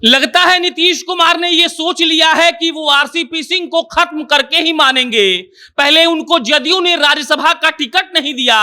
लगता है नीतीश कुमार ने यह सोच लिया है कि वो आरसीपी सिंह को खत्म करके ही मानेंगे। पहले उनको जदयू ने राज्यसभा का टिकट नहीं दिया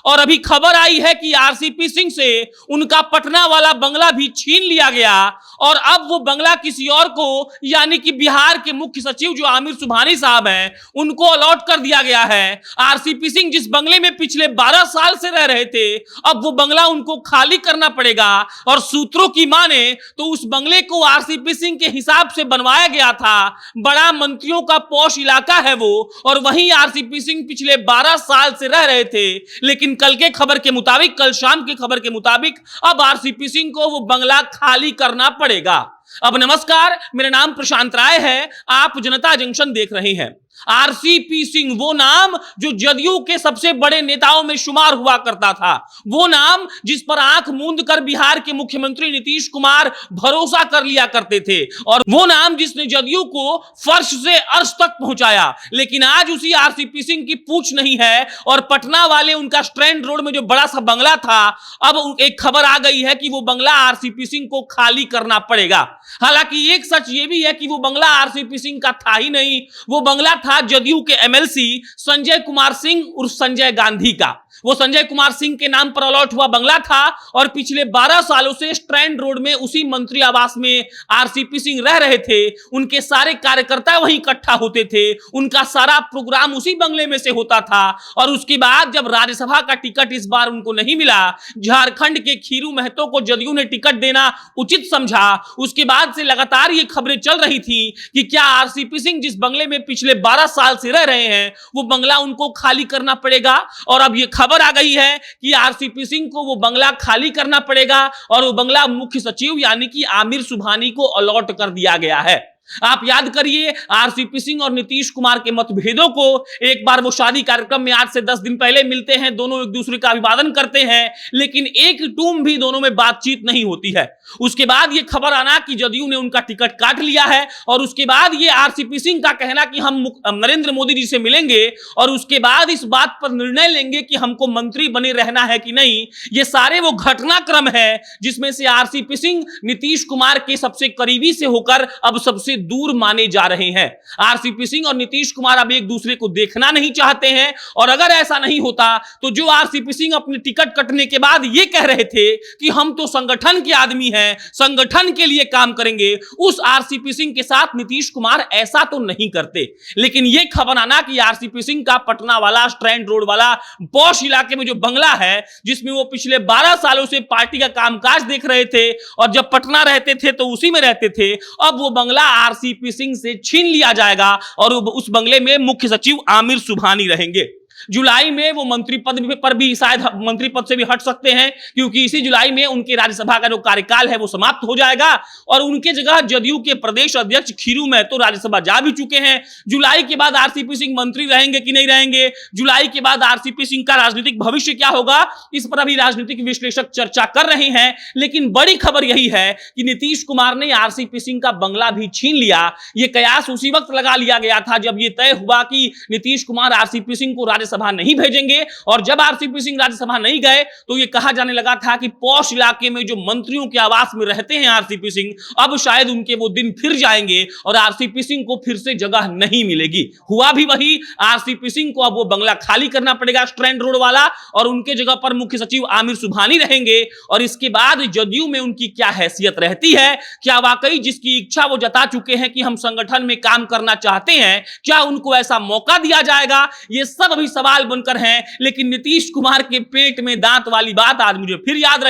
और अभी खबर आई है कि आरसीपी सिंह से उनका पटना वाला बंगला भी छीन लिया गया और अब वो बंगला किसी और को, यानी कि बिहार के मुख्य सचिव जो आमिर सुबहानी साहब हैं, उनको अलॉट कर दिया गया है। आरसीपी सिंह जिस बंगले में पिछले 12 साल से रह रहे थे, अब वो बंगला उनको खाली करना पड़ेगा और सूत्रों की माने तो उस बंगले को आरसीपी सिंह के हिसाब से बनवाया गया था। बड़ा मंत्रियों का पॉश इलाका है वो, और वहीं आरसीपी सिंह पिछले 12 साल से रह रहे थे। लेकिन कल के खबर के मुताबिक, कल शाम की खबर के मुताबिक, अब आरसीपी सिंह को वो बंगला खाली करना पड़ेगा। अब नमस्कार, मेरा नाम प्रशांत राय है, आप जनता जंक्शन देख रहे हैं। आरसीपी सिंह वो नाम जो जदयू के सबसे बड़े नेताओं में शुमार हुआ करता था, वो नाम जिस पर आंख मूंद कर बिहार के मुख्यमंत्री नीतीश कुमार भरोसा कर लिया करते थे, और वो नाम जिसने जदयू को फर्श से अर्श तक पहुंचाया। लेकिन आज उसी आरसीपी सिंह की पूछ नहीं है और पटना वाले उनका स्ट्रैंड रोड में जो बड़ा सा बंगला था, अब एक खबर आ गई है कि वो बंगला आरसीपी सिंह को खाली करना पड़ेगा। हालांकि एक सच ये भी है कि वो बंगला आरसीपी सिंह का था ही नहीं, वो बंगला था जदयू के एमएलसी संजय कुमार सिंह उर्फ संजय गांधी का। वो संजय कुमार सिंह के नाम पर अलॉट हुआ बंगला था और पिछले 12 सालों से स्ट्रैंड रोड में उसी मंत्री आवास में आरसीपी सिंह रह रहे थे। उनके सारे कार्यकर्ता वहीं इकट्ठा होते थे, उनका सारा प्रोग्राम उसी बंगले में से होता था। और उसके बाद जब राज्यसभा का टिकट इस बार उनको नहीं मिला, झारखंड के खीरू महतो को जदयू ने टिकट देना उचित समझा। उसके बाद से लगातार ये खबरें चल रही थी कि क्या आरसीपी सिंह जिस बंगले में पिछले 12 साल से रह रहे हैं, वो बंगला उनको खाली करना पड़ेगा। और अब ये खबर आ गई है कि आरसीपी सिंह को वो बंगला खाली करना पड़ेगा और वो बंगला मुख्य सचिव यानी कि आमिर सुबहानी को अलॉट कर दिया गया है। आप याद करिए, आरसीपी सिंह और नीतीश कुमार के मतभेदों को एक बार वो शादी कार्यक्रम में आज से 10 दिन पहले मिलते हैं, दोनों एक दूसरे का अभिवादन करते हैं, लेकिन एक टूम भी दोनों में बातचीत नहीं होती है। उसके बाद ये खबर आना कि जदयू ने उनका टिकट काट लिया है और उसके बाद ये आरसीपी सिंह का कहना कि हम नरेंद्र मोदी जी से मिलेंगे और उसके बाद इस बात पर निर्णय लेंगे कि हमको मंत्री बने रहना है कि नहीं। ये सारे वो घटनाक्रम है जिसमें से आरसीपी सिंह नीतीश कुमार के सबसे करीबी से होकर अब सबसे दूर माने जा रहे हैं। आरसीपी सिंह और नीतीश कुमार अब एक दूसरे को देखना नहीं चाहते हैं, और अगर ऐसा नहीं होता तो जो आरसीपी सिंह अपने टिकट कटने के बाद ये कह रहे थे कि हम तो संगठन के आदमी हैं, संगठन के लिए काम करेंगे, उस आरसीपी सिंह के साथ नीतीश कुमार ऐसा तो नहीं करते। लेकिन यह खबर आना कि आरसीपी सिंह का पटना वाला स्ट्रैंड रोड वाला पॉश इलाके में जो बंगला है, जिसमें वो पिछले 12 सालों से पार्टी का कामकाज देख रहे थे और जब पटना रहते थे तो उसी में रहते थे, अब वो बंगला आरसीपी सिंह से छीन लिया जाएगा और उस बंगले में मुख्य सचिव आमिर सुबहानी रहेंगे। जुलाई में वो मंत्री पद पर भी शायद मंत्री पद से भी हट सकते हैं, क्योंकि इसी जुलाई में उनके राज्यसभा का जो कार्यकाल है वो समाप्त हो जाएगा और उनके जगह जदयू के प्रदेश अध्यक्ष खीरू महतो राज्यसभा जा भी चुके हैं। जुलाई के बाद आरसीपी सिंह मंत्री रहेंगे कि नहीं रहेंगे, जुलाई के बाद आरसीपी सिंह का राजनीतिक भविष्य क्या होगा, इस पर अभी राजनीतिक विश्लेषक चर्चा कर रहे हैं। लेकिन बड़ी खबर यही है कि नीतीश कुमार ने आरसीपी सिंह का बंगला भी छीन लिया। यह कयास उसी वक्त लगा लिया गया था जब यह तय हुआ कि नीतीश कुमार आरसीपी सिंह को राज्यसभा नहीं भेजेंगे, और जब आरसीपी सिंह राज्यसभा नहीं गए तो यह कहा जाने लगा था कि पॉश इलाके में जो मंत्रियों के आवास में रहते हैं आरसीपी सिंह, अब शायद उनके वो दिन फिर जाएंगे और आरसीपी सिंह को फिर से जगह नहीं मिलेगी। हुआ भी वही, आरसीपी सिंह को अब वो बंगला खाली करना पड़ेगा स्ट्रैंड रोड वाला, और उनके जगह पर मुख्य सचिव आमिर सुबहानी रहेंगे। और इसके बाद जदयू में उनकी क्या हैसियत रहती है, क्या वाकई जिसकी इच्छा वो जता चुके हैं कि हम संगठन में काम करना चाहते हैं, क्या उनको ऐसा मौका दिया जाएगा, ये सब अभी सवाल बनकर हैं। लेकिन नीतीश कुमार के पेट में दांत वाली बात आज मुझे फिर याद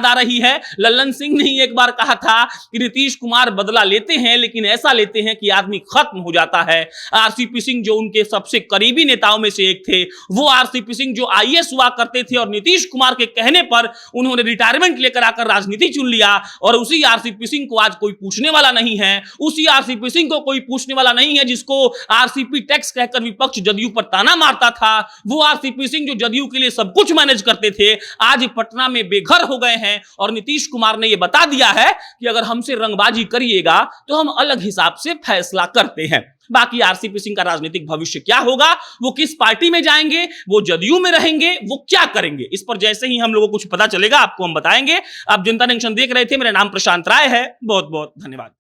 आ रही है। लल्लन सिंह ने एक बार कहा था कि नीतीश कुमार बदला लेते हैं, लेकिन ऐसा लेते हैं कि आदमी खत्म हो जाता है। आरसीपी सिंह जो उनके सबसे करीबी नेताओं में से एक थे, वो आरसीपी सिंह जो आईएएस हुआ करते थे और नीतीश कुमार के कहने पर उन्होंने रिटायरमेंट लेकर आकर राजनीति चुन लिया, और उसी आरसीपी सिंह को आज कोई पूछने वाला नहीं है। उसी आरसीपी सिंह को कोई पूछने वाला नहीं है जिसको आरसीपी टैक्स कहकर विपक्ष जदयू पर ताना मारता था। वो आरसीपी सिंह जो जदयू के लिए सब कुछ मैनेज करते थे, आज पटना में बेघर हो गए हैं। और नीतीश कुमार ने यह बता दिया है कि अगर हमसे रंगबाजी करिएगा तो हम अलग हिसाब से फैसला करते हैं। बाकी आरसीपी सिंह का राजनीतिक भविष्य क्या होगा, वो किस पार्टी में जाएंगे, वो जदयू में रहेंगे, वो क्या करेंगे, इस पर जैसे ही हम लोगों को कुछ पता चलेगा आपको हम बताएंगे। आप जनता जंक्शन देख रहे थे, मेरा नाम प्रशांत राय है। बहुत बहुत धन्यवाद।